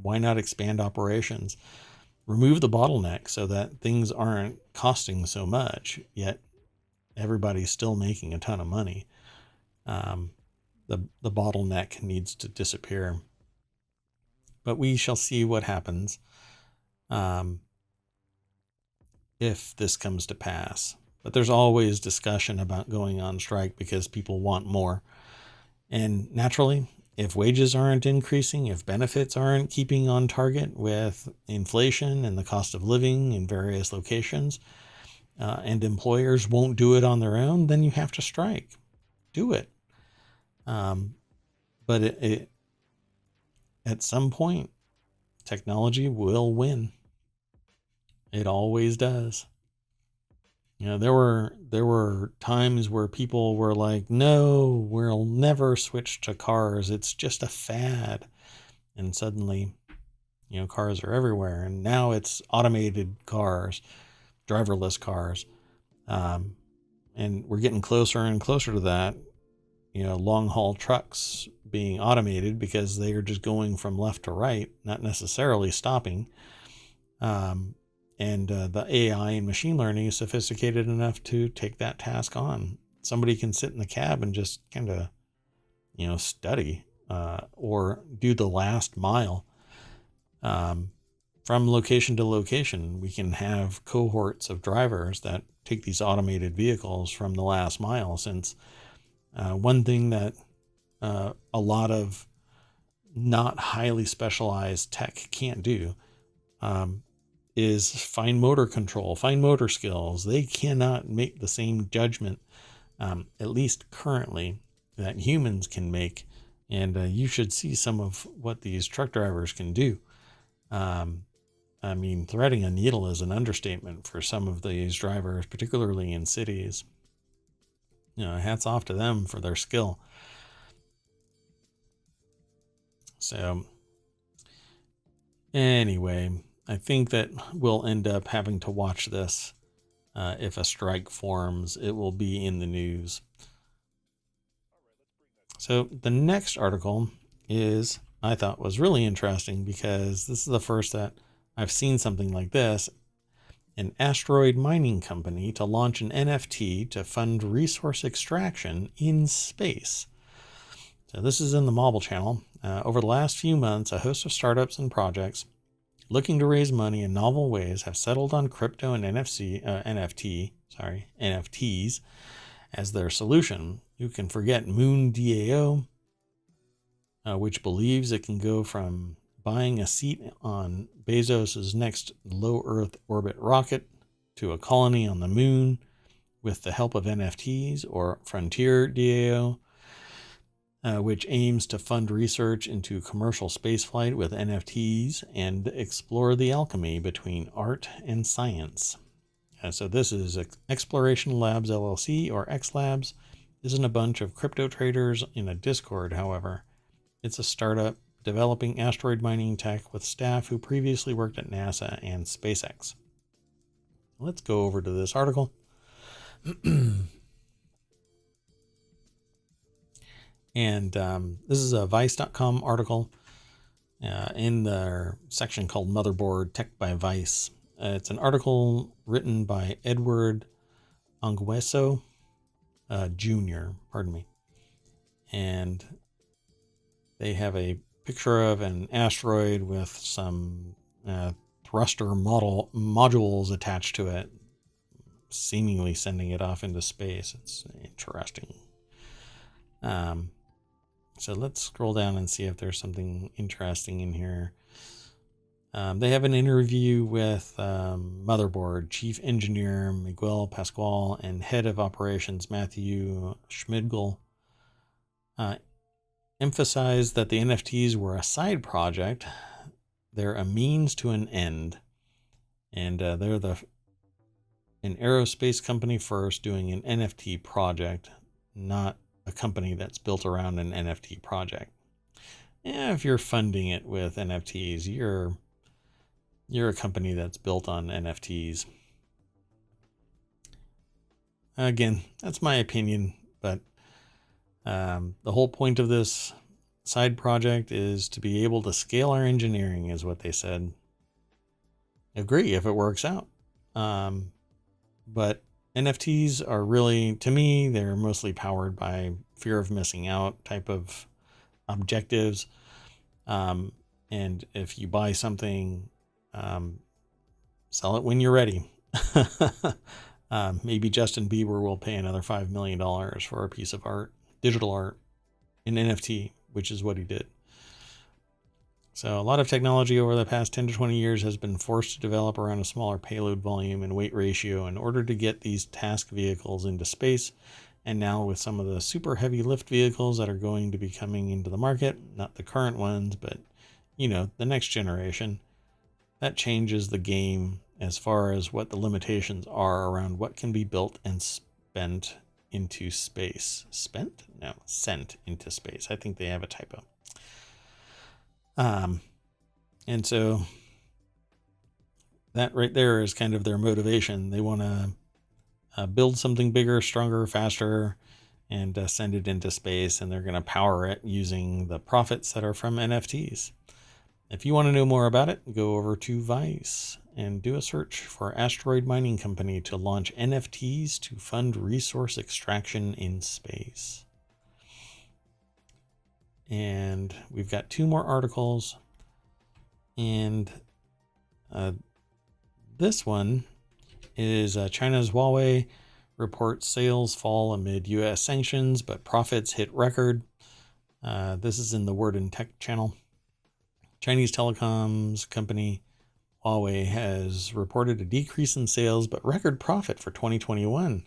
why not expand operations? Remove the bottleneck so that things aren't costing so much, yet everybody's still making a ton of money. The bottleneck needs to disappear. But we shall see what happens if this comes to pass. But there's always discussion about going on strike because people want more. And naturally, if wages aren't increasing, if benefits aren't keeping on target with inflation and the cost of living in various locations, and employers won't do it on their own, then you have to strike. Do it. But at some point, technology will win. It always does. There were times where people were like, no, we'll never switch to cars. It's just a fad. And suddenly, cars are everywhere. And now it's automated cars, driverless cars. And we're getting closer and closer to that. Long haul trucks being automated because they are just going from left to right, not necessarily stopping. And the AI and machine learning is sophisticated enough to take that task on. Somebody can sit in the cab and just kind of, study or do the last mile. From location to location, we can have cohorts of drivers that take these automated vehicles from the last mile, since one thing that a lot of not highly specialized tech can't do is fine motor control, fine motor skills. They cannot make the same judgment, at least currently, that humans can make. And you should see some of what these truck drivers can do. Threading a needle is an understatement for some of these drivers, particularly in cities. Hats off to them for their skill. So anyway, I think that we'll end up having to watch this. If a strike forms, it will be in the news. So the next article I thought was really interesting, because this is the first that I've seen something like this. An asteroid mining company to launch an NFT to fund resource extraction in space. So this is in the Mobile Channel. Over the last few months, a host of startups and projects looking to raise money in novel ways have settled on crypto and NFTs as their solution. You can forget Moon DAO, which believes it can go from buying a seat on Bezos's next low Earth orbit rocket to a colony on the moon with the help of NFTs, or Frontier DAO, which aims to fund research into commercial spaceflight with NFTs and explore the alchemy between art and science. So this is Exploration Labs LLC, or X Labs. Isn't a bunch of crypto traders in a Discord, however. It's a startup developing asteroid mining tech with staff who previously worked at NASA and SpaceX. Let's go over to this article. And this is a Vice.com article in their section called Motherboard Tech by Vice. It's an article written by Edward Ongweso Jr., and they have a picture of an asteroid with some thruster modules attached to it, seemingly sending it off into space. It's interesting. So let's scroll down and see if there's something interesting in here. They have an interview with Motherboard Chief Engineer Miguel Pascual and Head of Operations Matthew Schmidgel. Emphasized that the NFTs were a side project. They're a means to an end. And they're an aerospace company first doing an NFT project, not a company that's built around an NFT project. If you're funding it with NFTs, you're a company that's built on NFTs. Again, that's my opinion, but the whole point of this side project is to be able to scale our engineering, is what they said. Agree if it works out. But NFTs are really, to me, they're mostly powered by fear of missing out type of objectives. And if you buy something, sell it when you're ready. Maybe Justin Bieber will pay another $5 million for a piece of art, digital art, in NFT, which is what he did. So a lot of technology over the past 10 to 20 years has been forced to develop around a smaller payload volume and weight ratio in order to get these task vehicles into space. And now with some of the super heavy lift vehicles that are going to be coming into the market, not the current ones, but the next generation, that changes the game as far as what the limitations are around what can be built and spent into space. Spent? No, sent into space. I think they have a typo. And so that right there is kind of their motivation. They want to build something bigger, stronger, faster, and send it into space. And they're going to power it using the profits that are from NFTs. If you want to know more about it, go over to Vice and do a search for Asteroid Mining Company to launch NFTs to fund resource extraction in space. And we've got two more articles. And this one is China's Huawei reports sales fall amid U.S. sanctions, but profits hit record. This is in the Word and Tech channel. Chinese telecoms company Huawei has reported a decrease in sales, but record profit for 2021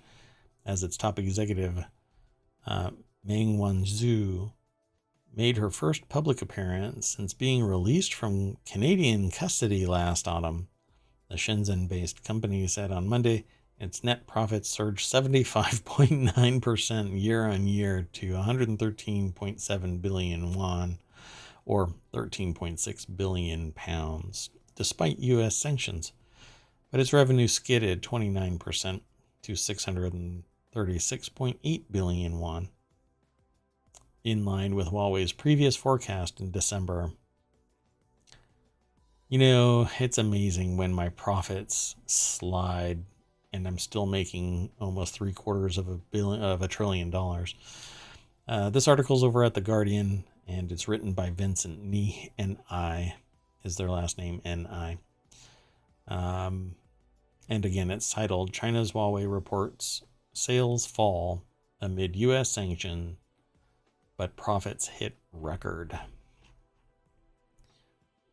as its top executive, Meng Wanzhou, made her first public appearance since being released from Canadian custody last autumn. The Shenzhen-based company said on Monday its net profits surged 75.9% year-on-year to 113.7 billion won, or 13.6 billion pounds, despite U.S. sanctions. But its revenue skidded 29% to 636.8 billion won, in line with Huawei's previous forecast in December. It's amazing when my profits slide and I'm still making almost $750 billion. This article's over at The Guardian, and it's written by Vincent Ni, N-I is their last name, N-I. And again, it's titled China's Huawei reports sales fall amid U.S. sanction, but profits hit record.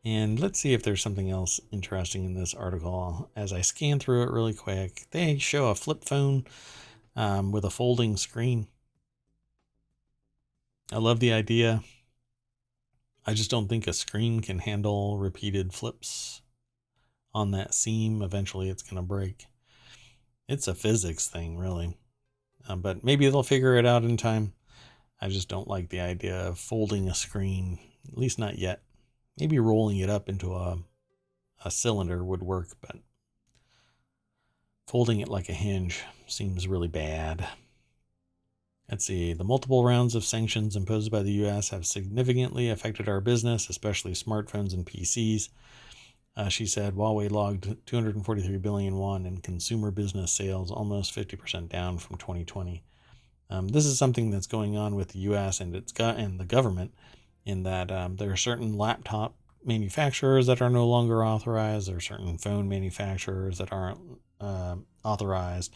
And let's see if there's something else interesting in this article. As I scan through it really quick, they show a flip phone with a folding screen. I love the idea. I just don't think a screen can handle repeated flips on that seam. Eventually it's going to break. It's a physics thing, really. But maybe they'll figure it out in time. I just don't like the idea of folding a screen, at least not yet. Maybe rolling it up into a cylinder would work, but folding it like a hinge seems really bad. Let's see. The multiple rounds of sanctions imposed by the U.S. have significantly affected our business, especially smartphones and PCs. She said Huawei logged 243 billion won in consumer business sales, almost 50% down from 2020. This is something that's going on with the U.S. and the government, in that there are certain laptop manufacturers that are no longer authorized. There are certain phone manufacturers that aren't authorized,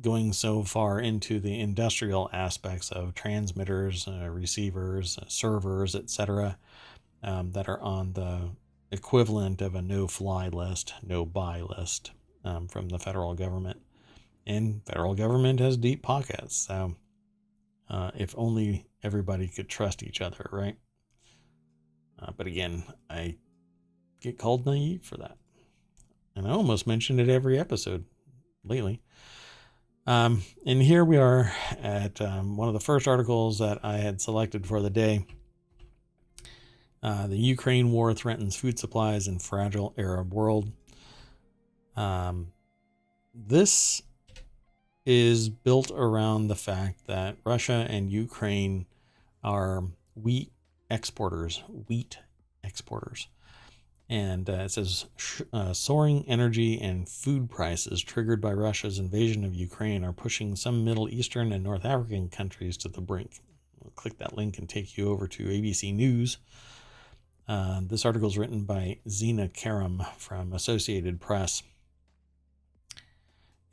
going so far into the industrial aspects of transmitters, receivers, servers, etc., that are on the equivalent of a no-fly list, no-buy list from the federal government. And federal government has deep pockets, so if only everybody could trust each other, right? But again, I get called naive for that. And I almost mentioned it every episode lately. And here we are at one of the first articles that I had selected for the day. The Ukraine war threatens food supplies in fragile Arab world. This is built around the fact that Russia and Ukraine are wheat exporters. And it says soaring energy and food prices triggered by Russia's invasion of Ukraine are pushing some Middle Eastern and North African countries to the brink. I'll click that link and take you over to ABC News. This article is written by Zena Karam from Associated Press.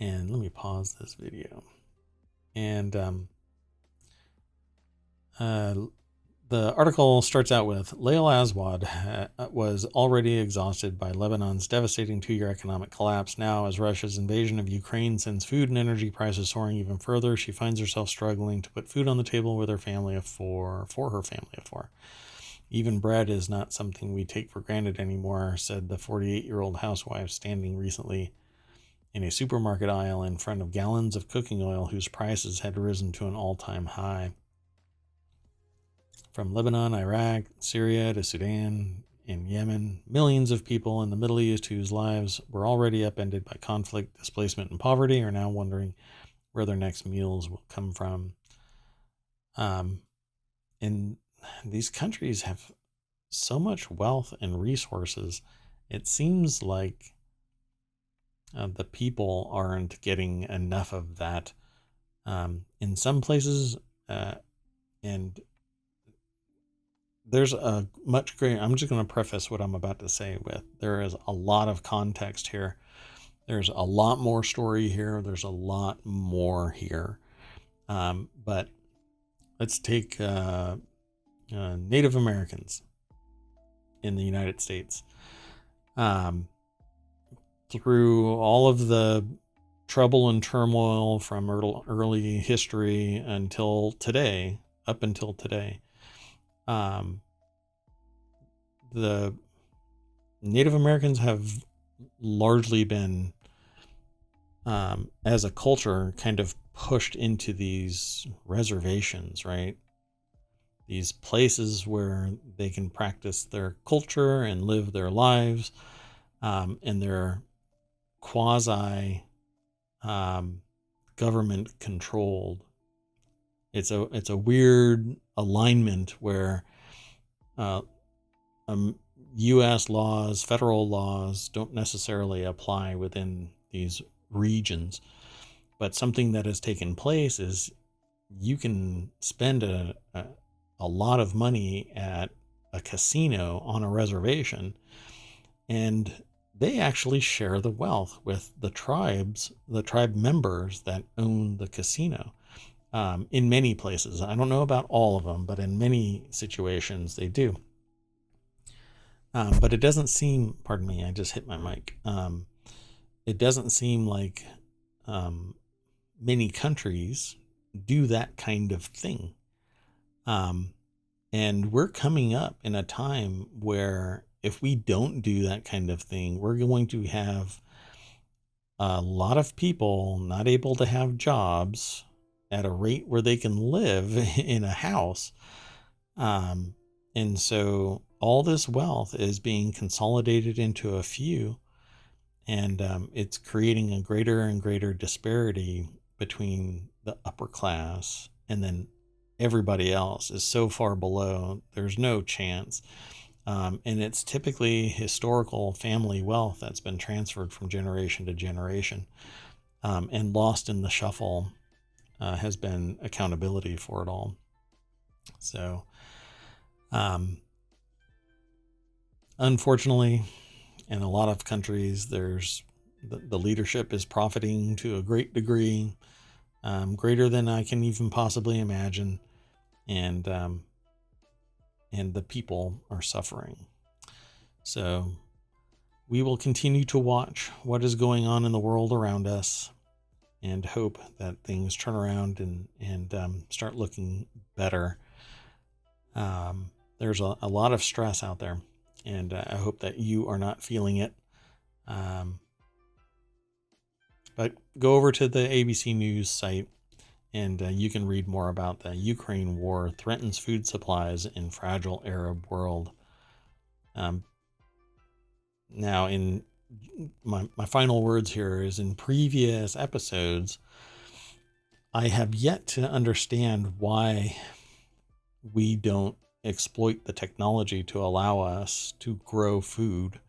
And let me pause this video. And the article starts out with, Lael Aswad was already exhausted by Lebanon's devastating 2-year economic collapse. Now, as Russia's invasion of Ukraine sends food and energy prices soaring even further, she finds herself struggling to put food on the table with her family of four, for her family of four. Even bread is not something we take for granted anymore, said the 48-year-old housewife standing recently in a supermarket aisle in front of gallons of cooking oil whose prices had risen to an all-time high. From Lebanon, Iraq, Syria to Sudan and Yemen, millions of people in the Middle East whose lives were already upended by conflict, displacement, and poverty are now wondering where their next meals will come from. And these countries have so much wealth and resources. It seems like the people aren't getting enough of that in some places, and there's a much greater, I'm just going to preface what I'm about to say with, there is a lot of context here. There's a lot more story here. There's a lot more here. But let's take Native Americans in the United States. Through all of the trouble and turmoil from early history until today, up until today, the Native Americans have largely been, as a culture, kind of pushed into these reservations, right? These places where they can practice their culture and live their lives, and they're quasi government controlled. It's a weird alignment where U.S. laws, federal laws, don't necessarily apply within these regions. But something that has taken place is you can spend a lot of money at a casino on a reservation, and they actually share the wealth with the tribe members that own the casino. In many places, I don't know about all of them, but in many situations they do. But it doesn't seem, pardon me, I just hit my mic. It doesn't seem like many countries do that kind of thing. And we're coming up in a time where if we don't do that kind of thing, we're going to have a lot of people not able to have jobs at a rate where they can live in a house. And so all this wealth is being consolidated into a few, and it's creating a greater and greater disparity between the upper class, and then everybody else is so far below, there's no chance. And it's typically historical family wealth that's been transferred from generation to generation, and lost in the shuffle has been accountability for it all. So, unfortunately, in a lot of countries, there's The leadership is profiting to a great degree, greater than I can even possibly imagine, and the people are suffering. So we will continue to watch what is going on in the world around us and hope that things turn around and start looking better. There's a lot of stress out there, and I hope that you are not feeling it. But go over to the ABC News site, and you can read more about the Ukraine war threatens food supplies in fragile Arab world. Now, in my final words here is, in previous episodes, I have yet to understand why we don't exploit the technology to allow us to grow food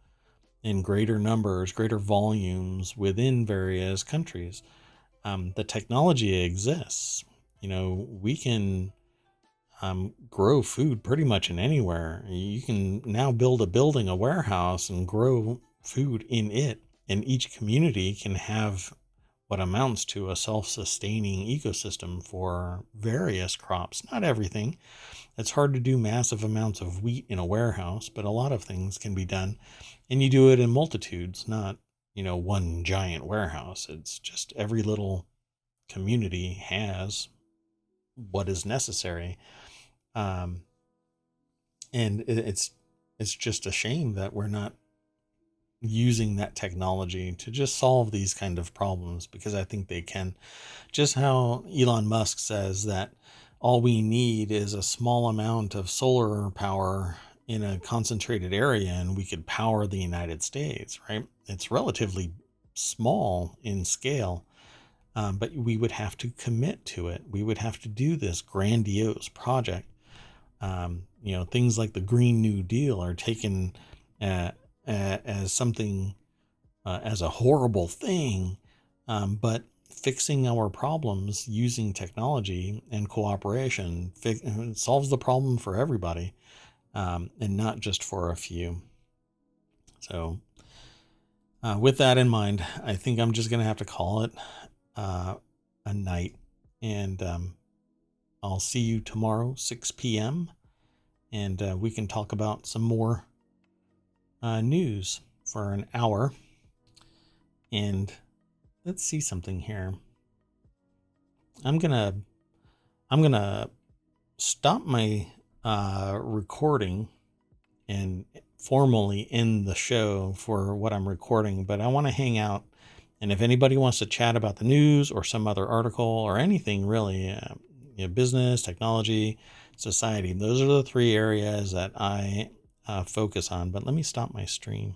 in greater numbers, greater volumes within various countries. The technology exists. We can grow food pretty much in anywhere. You can now build a building, a warehouse, and grow food in it. And each community can have what amounts to a self-sustaining ecosystem for various crops. Not everything. It's hard to do massive amounts of wheat in a warehouse, but a lot of things can be done. And you do it in multitudes, not, one giant warehouse. It's just every little community has what is necessary. And it's just a shame that we're not using that technology to just solve these kind of problems, because I think they can. Just how Elon Musk says that all we need is a small amount of solar power in a concentrated area and we could power the United States, right? It's relatively small in scale, but we would have to commit to it. We would have to do this grandiose project. Things like the Green New Deal are taken as something, as a horrible thing, but fixing our problems using technology and cooperation solves the problem for everybody, and not just for a few. So with that in mind, I think I'm just going to have to call it a night, and I'll see you tomorrow, 6 p.m., and we can talk about some more news for an hour. And let's see something here. I'm gonna stop my recording and formally end the show for what I'm recording, but I want to hang out. And if anybody wants to chat about the news or some other article or anything really, business, technology, society, those are the three areas that I focus on. But let me stop my stream.